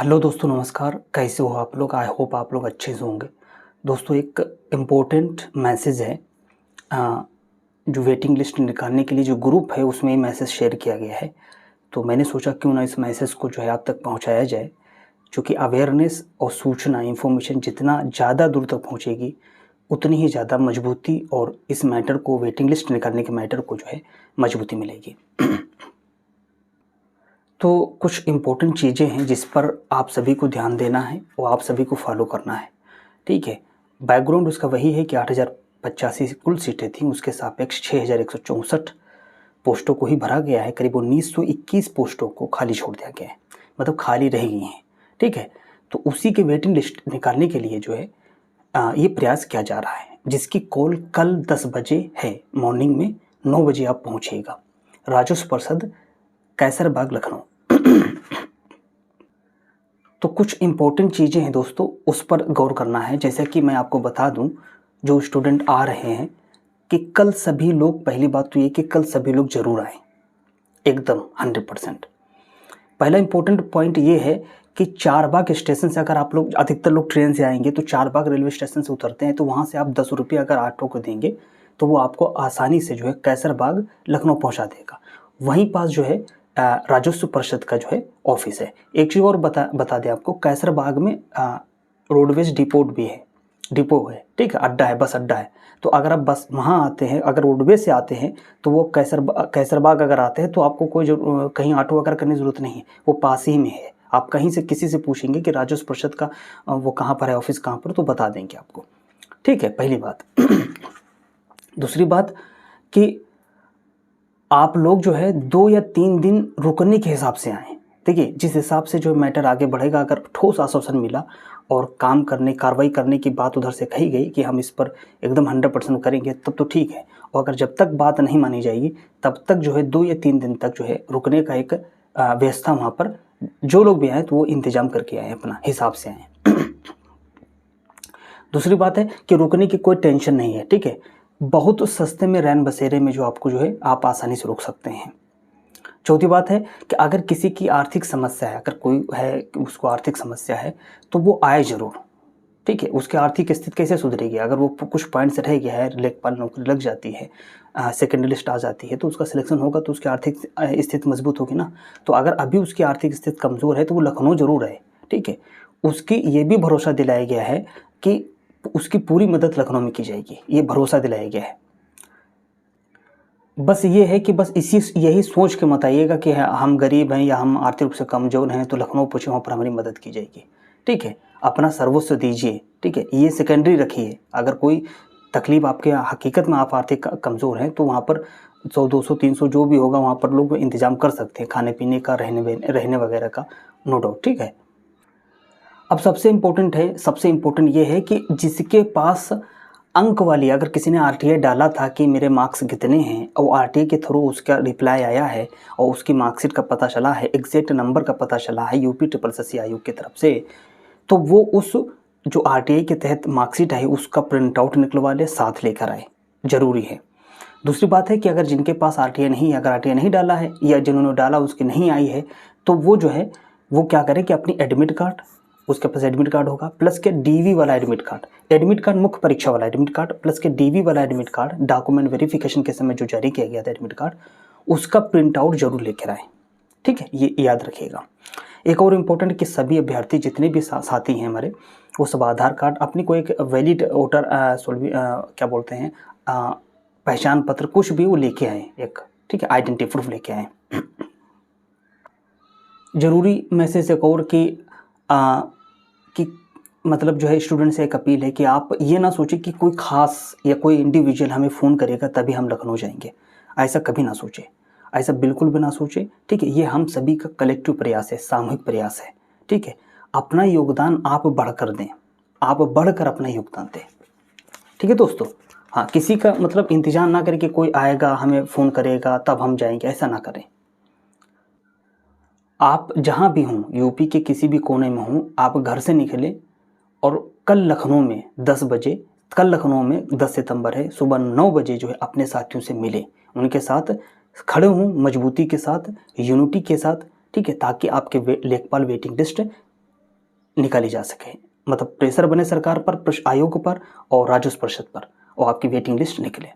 Hello दोस्तों, नमस्कार। कैसे हो आप लोग? आई होप आप लोग अच्छे से होंगे। दोस्तों, एक इम्पोर्टेंट मैसेज है। अ, जो वेटिंग लिस्ट निकालने के लिए जो ग्रुप है उसमें ये मैसेज शेयर किया गया है। तो मैंने सोचा क्यों ना इस मैसेज को जो है आप तक पहुंचाया जाए। क्योंकि अवेयरनेस और सूचना इन्फॉर्मेशन जितना ज़्यादा दूर तक पहुंचेगी उतनी ही ज़्यादा मजबूती और इस मैटर को, वेटिंग लिस्ट निकालने के मैटर को जो है मजबूती मिलेगी। तो कुछ इम्पोर्टेंट चीज़ें हैं जिस पर आप सभी को ध्यान देना है और आप सभी को फॉलो करना है। ठीक है। बैकग्राउंड उसका वही है कि 8,085 कुल सीटें थीं, उसके सापेक्ष 6,164 पोस्टों को ही भरा गया है। करीब 1921 पोस्टों को खाली छोड़ दिया गया है, मतलब खाली रह गई हैं। ठीक है। तो उसी के वेटिंग लिस्ट निकालने के लिए जो है ये प्रयास किया जा रहा है, जिसकी कॉल कल 10 बजे है। मॉर्निंग में 9 बजे आप पहुँचिएगा। राजस्व परिषद, कैसरबाग, लखनऊ। तो कुछ इम्पोर्टेंट चीज़ें हैं दोस्तों, उस पर गौर करना है। जैसे कि मैं आपको बता दूं, जो स्टूडेंट आ रहे हैं, कि कल सभी लोग, पहली बात तो ये कि कल सभी लोग ज़रूर आएँ, एकदम 100%। पहला इम्पोर्टेंट पॉइंट ये है कि चारबाग स्टेशन से अगर आप लोग, अधिकतर लोग ट्रेन से आएंगे तो चारबाग रेलवे स्टेशन से उतरते हैं, तो वहाँ से आप 10 रुपये अगर ऑटो को देंगे तो वो आपको आसानी से जो है कैसरबाग, लखनऊ पहुँचा देगा। वहीं पास जो है राजस्व परिषद का जो है ऑफिस है। एक चीज़ और बता दें आपको, कैसरबाग में रोडवेज डिपो है। ठीक है, अड्डा है, बस अड्डा है। तो अगर आप बस वहाँ आते हैं, अगर रोडवेज से आते हैं तो वो कैसरबाग अगर आते हैं तो आपको कोई जो कहीं ऑटो वगैरह करने की ज़रूरत नहीं है, वो पास ही में है। आप कहीं से किसी से पूछेंगे कि राजस्व परिषद का वो कहाँ पर है, ऑफिस कहाँ पर, तो बता देंगे आपको। ठीक है, पहली बात। दूसरी बात कि आप लोग जो है 2 या 3 दिन रुकने के हिसाब से आएँ। देखिए, जिस हिसाब से जो मैटर आगे बढ़ेगा, अगर ठोस आश्वासन मिला और कार्रवाई करने की बात उधर से कही गई कि हम इस पर एकदम 100% करेंगे, तब तो ठीक है। और अगर जब तक बात नहीं मानी जाएगी तब तक जो है 2 या 3 दिन तक जो है रुकने का एक व्यवस्था वहाँ पर, जो लोग भी आएँ तो वो इंतज़ाम करके आएँ, अपना हिसाब से आएँ। दूसरी बात है कि रुकने की कोई टेंशन नहीं है। ठीक है, बहुत सस्ते में रैन बसेरे में जो आपको जो है आप आसानी से रुक सकते हैं। चौथी बात है कि अगर किसी की आर्थिक समस्या है, अगर कोई है कि उसको आर्थिक समस्या है, तो वो आए ज़रूर। ठीक है, उसकी आर्थिक स्थिति कैसे सुधरेगी? अगर वो कुछ पॉइंट्स रह गया है, लेखपाल नौकरी लग जाती है, सेकेंड लिस्ट आ जाती है, तो उसका सिलेक्शन होगा तो उसकी आर्थिक स्थिति मजबूत होगी ना। तो अगर अभी उसकी आर्थिक स्थिति कमज़ोर है तो वो लखनऊ ज़रूर है। ठीक है, उसकी ये भी भरोसा दिलाया गया है कि उसकी पूरी मदद लखनऊ में की जाएगी, ये भरोसा दिलाया गया है। बस ये है कि बस यही सोच के मत आइएगा कि हम गरीब हैं या हम आर्थिक रूप से कमज़ोर हैं तो लखनऊ पहुँचे, वहाँ पर हमारी मदद की जाएगी। ठीक है, अपना सर्वस्व दीजिए। ठीक है, ये सेकेंडरी रखिए। अगर कोई तकलीफ़ आपके, हकीकत में आप आर्थिक कमज़ोर हैं, तो वहाँ पर 100, 200, 300 जो भी होगा वहाँ पर लोग इंतज़ाम कर सकते हैं, खाने पीने का, रहने वगैरह का, नो डाउट। ठीक है। अब सबसे इम्पोर्टेंट ये है कि जिसके पास अंक वाली, अगर किसी ने आरटीआई डाला था कि मेरे मार्क्स कितने हैं, और आरटीआई के थ्रू उसका रिप्लाई आया है और उसकी मार्कशीट का पता चला है, एग्जैक्ट नंबर का पता चला है यूपी SSSC आयोग की तरफ से, तो वो उस जो आरटीआई के तहत मार्कशीट है उसका प्रिंट आउट निकलवा ले, साथ लेकर आए, ज़रूरी है। दूसरी बात है कि अगर जिनके पास आरटीआई नहीं है, अगर आरटीआई नहीं डाला है या जिन्होंने डाला उसकी नहीं आई है, तो वो जो है वो क्या करें कि अपनी एडमिट कार्ड, उसके पास एडमिट कार्ड होगा, प्लस के डीवी वाला एडमिट कार्ड मुख्य परीक्षा वाला एडमिट कार्ड, प्लस के डीवी वाला एडमिट कार्ड, डॉक्यूमेंट वेरिफिकेशन के समय जो जारी किया गया था एडमिट कार्ड, उसका प्रिंट आउट जरूर लेकर आए। ठीक है, ये याद रखिएगा। एक और इम्पोर्टेंट कि सभी अभ्यर्थी जितने भी साथी हैं हमारे, वो सब आधार कार्ड, अपनी कोई एक वैलिड वोटर क्या बोलते हैं, पहचान पत्र, कुछ भी वो लेके आए एक। ठीक है, आइडेंटिटी प्रूफ लेके आए। जरूरी मैसेज एक और कि मतलब जो है स्टूडेंट से एक अपील है कि आप ये ना सोचें कि कोई खास या कोई इंडिविजुअल हमें फ़ोन करेगा तभी हम लखनऊ जाएंगे। ऐसा कभी ना सोचें, ऐसा बिल्कुल भी ना सोचें। ठीक है, ये हम सभी का कलेक्टिव प्रयास है, सामूहिक प्रयास है। ठीक है, अपना योगदान आप बढ़कर दें, आप बढ़कर अपना योगदान दें। ठीक है दोस्तों। हाँ, किसी का मतलब इंतजार ना करें कि कोई आएगा हमें फ़ोन करेगा तब हम जाएंगे, ऐसा ना करें। आप जहाँ भी हों, यूपी के किसी भी कोने में हों, आप घर से निकलें और कल लखनऊ में 10 सितंबर है, सुबह 9 बजे जो है अपने साथियों से मिलें, उनके साथ खड़े हों, मजबूती के साथ, यूनिटी के साथ। ठीक है, ताकि आपके लेखपाल वेटिंग लिस्ट निकाली जा सके, मतलब प्रेशर बने सरकार पर, आयोग पर और राजस्व परिषद पर, और आपकी वेटिंग लिस्ट निकले।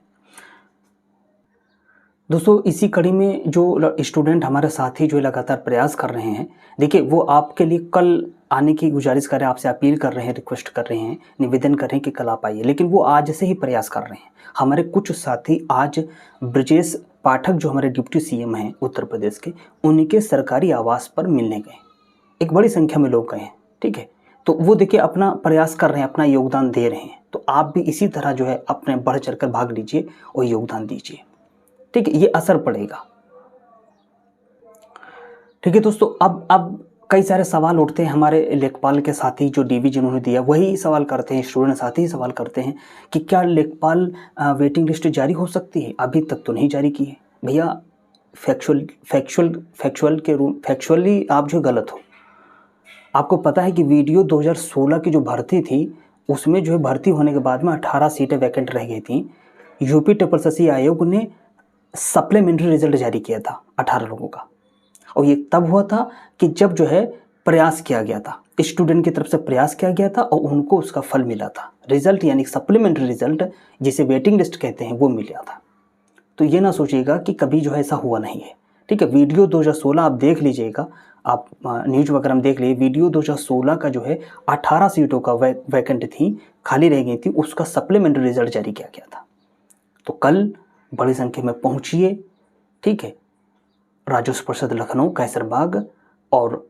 दोस्तों इसी कड़ी में जो स्टूडेंट हमारे साथी जो लगातार प्रयास कर रहे हैं, देखिए वो आपके लिए कल आने की गुजारिश कर रहे हैं, आपसे अपील कर रहे हैं, रिक्वेस्ट कर रहे हैं, निवेदन कर रहे हैं कि कल आप आइए, लेकिन वो आज से ही प्रयास कर रहे हैं। हमारे कुछ साथी आज ब्रजेश पाठक जो हमारे डिप्टी सीएम हैं उत्तर प्रदेश के, उनके सरकारी आवास पर मिलने गए। एक बड़ी संख्या में लोग गए हैं, ठीक है। तो वो देखिए अपना प्रयास कर रहे हैं, अपना योगदान दे रहे हैं। तो आप भी इसी तरह जो है अपने बढ़ चढ़ कर भाग लीजिए और योगदान दीजिए, ठीक है। ये असर पड़ेगा, ठीक है दोस्तों। अब कई सारे सवाल उठते हैं हमारे लेखपाल के साथी जो डीवी जिन्होंने दिया, वही सवाल करते हैं, स्टूडेंट साथी ही सवाल करते हैं कि क्या लेखपाल वेटिंग लिस्ट जारी हो सकती है? अभी तक तो नहीं जारी की है भैया। फैक्चुअली आप जो गलत हो। आपको पता है कि वीडियो 2016 की जो भर्ती थी, उसमें जो है भर्ती होने के बाद में 18 सीटें वैकेंट रह गई थी। यूपी ट्रिपल आयोग ने सप्लीमेंट्री रिजल्ट जारी किया था 18 लोगों का, और ये तब हुआ था कि जब जो है प्रयास किया गया था, स्टूडेंट की तरफ से प्रयास किया गया था और उनको उसका फल मिला था। रिजल्ट यानी सप्लीमेंट्री रिजल्ट जिसे वेटिंग लिस्ट कहते हैं वो मिला था। तो ये ना सोचिएगा कि कभी जो है ऐसा हुआ नहीं है, ठीक है। वीडियो 2016 आप देख लीजिएगा, आप न्यूज वगैरह में देख लीजिए। वीडियो 2016 का जो है 18 सीटों का वैकेंट थी, खाली रह गई थी, उसका सप्लीमेंट्री रिजल्ट जारी किया गया था। तो कल बड़ी संख्या में पहुंचिए, ठीक है, राजस्व परिषद लखनऊ कैसरबाग, और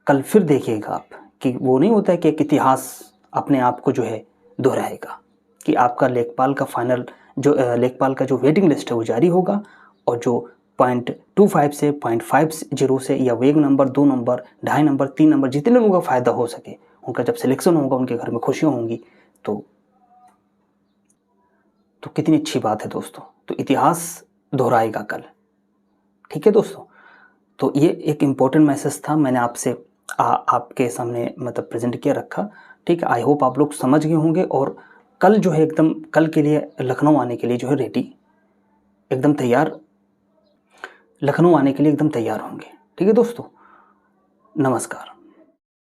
कल फिर देखिएगा आप कि वो नहीं होता है कि एक इतिहास अपने आप को जो है दोहराएगा, कि आपका लेखपाल का फाइनल जो लेखपाल का जो वेटिंग लिस्ट है वो जारी होगा, और जो 0.25 से 0.50 से या वेग नंबर 2 नंबर 2.5 नंबर 3 नंबर जितने लोगों का फ़ायदा हो सके, उनका जब सिलेक्शन होगा, उनके घर में खुशियाँ होंगी। तो कितनी अच्छी बात है दोस्तों। तो इतिहास दोहराएगा कल, ठीक है दोस्तों। तो ये एक इम्पोर्टेंट मैसेज था, मैंने आपसे आपके सामने मतलब प्रेजेंट किया रखा, ठीक है। आई होप आप लोग समझ गए होंगे, और कल जो है एकदम कल के लिए लखनऊ आने के लिए जो है रेडी, एकदम तैयार, लखनऊ आने के लिए एकदम तैयार होंगे, ठीक है दोस्तों। नमस्कार।